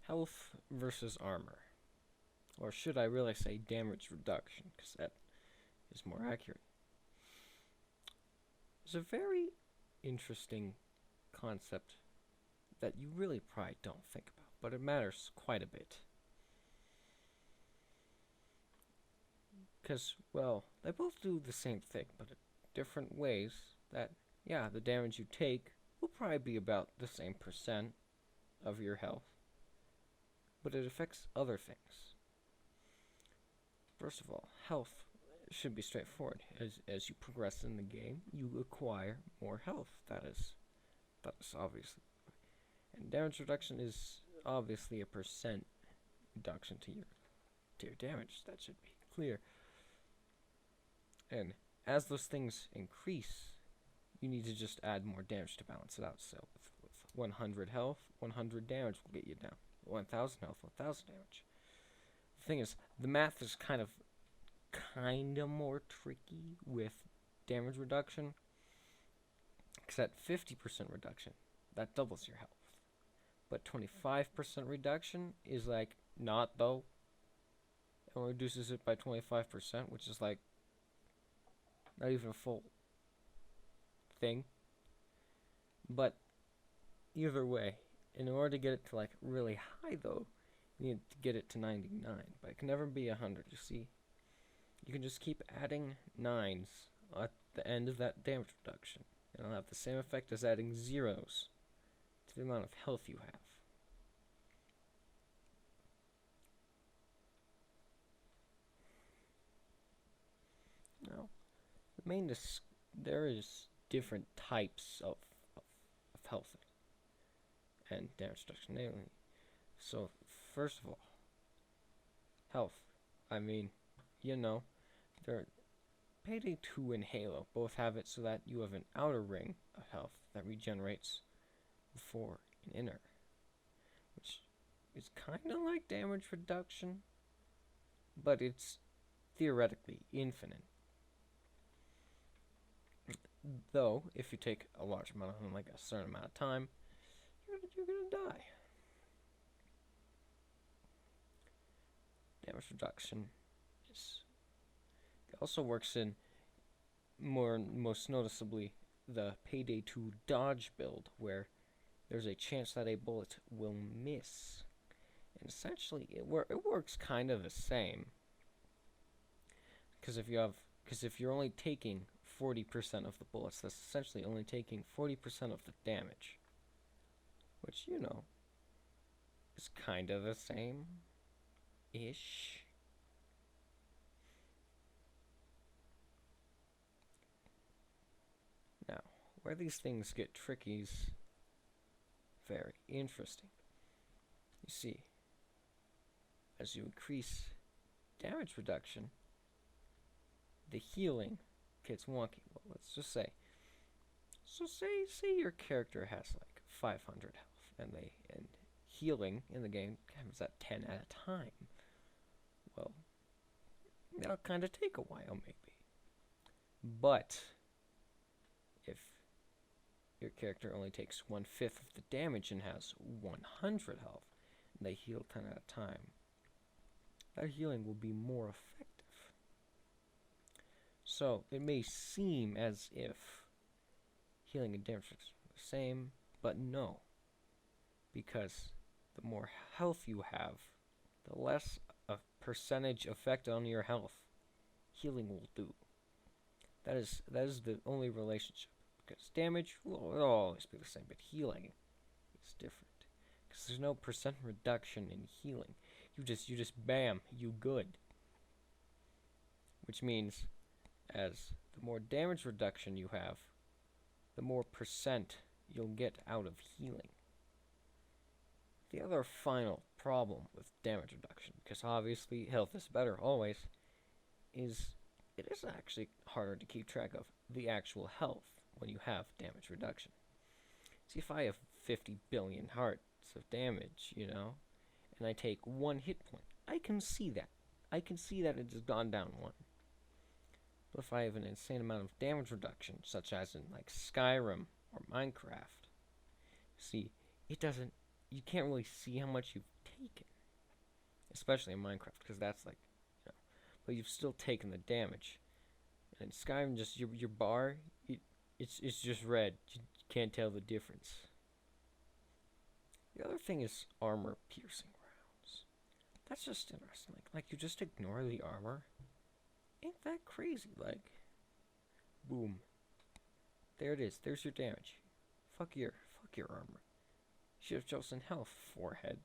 Health versus armor. Or should I really say damage reduction, because that is more accurate. It's a very interesting concept that you really probably don't think about, but it matters quite a bit. Because, well, they both do the same thing, but in different ways. That, yeah, the damage you take will probably be about the same percent of your health, but it affects other things. First of all, health should be straightforward. As you progress in the game, you acquire more health. That is obviously. And damage reduction is obviously a percent reduction to your damage. That should be clear. And as those things increase, you need to just add more damage to balance it out. So with 100 health, 100 damage will get you down. 1000 health, 1000 damage. The thing is, the math is kind of more tricky with damage reduction. Because at 50% reduction, that doubles your health. But 25% reduction is like, not though. It only reduces it by 25%, which is like not even a full thing. But either way, in order to get it to like really high though, you need to get it to 99. But it can never be 100, you see. You can just keep adding 9s at the end of that damage reduction. And it'll have the same effect as adding zeros to the amount of health you have. Now, there is different types of health and damage reduction. Namely, so first of all, health. I mean, they're Payday 2 and Halo both have it so that you have an outer ring of health that regenerates before an inner, which is kind of like damage reduction, but it's theoretically infinite. Though, if you take a large amount of them, like a certain amount of time, you're gonna die. Damage reduction it also works in most noticeably the Payday 2 dodge build, where there's a chance that a bullet will miss. And essentially, it works kind of the same. Because if you're only taking 40% of the bullets, that's essentially only taking 40% of the damage. Which, is kind of the same-ish. Now, where these things get tricky is very interesting. You see, as you increase damage reduction, the healing gets wonky. Well, let's just say. So say your character has like 500 health, and healing in the game comes at 10 at a time. Well, that'll kind of take a while, maybe. But if your character only takes 1/5 of the damage and has 100 health, and they heal 10 at a time, that healing will be more effective. So it may seem as if healing and damage are the same, but no. Because the more health you have, the less a percentage effect on your health healing will do. That is the only relationship. Because damage will always be the same, but healing is different. Because there's no percent reduction in healing. You just bam, you good. Which means, as the more damage reduction you have, the more percent you'll get out of healing. The other final problem with damage reduction, because obviously health is better always, is it is actually harder to keep track of the actual health when you have damage reduction. See, if I have 50 billion hearts of damage, and I take 1 hit point, I can see that. I can see that it has gone down 1. But if I have an insane amount of damage reduction, such as in like Skyrim or Minecraft, see, it doesn't you can't really see how much you've taken, especially in Minecraft, because that's like, you know, but you've still taken the damage. And in Skyrim, just your bar, it's just red. You can't tell the difference. The other thing is armor piercing rounds. That's just interesting. Like you just ignore the armor. Ain't that crazy? Like, boom. There it is. There's your damage. Fuck your armor. Should have chosen health, forehead.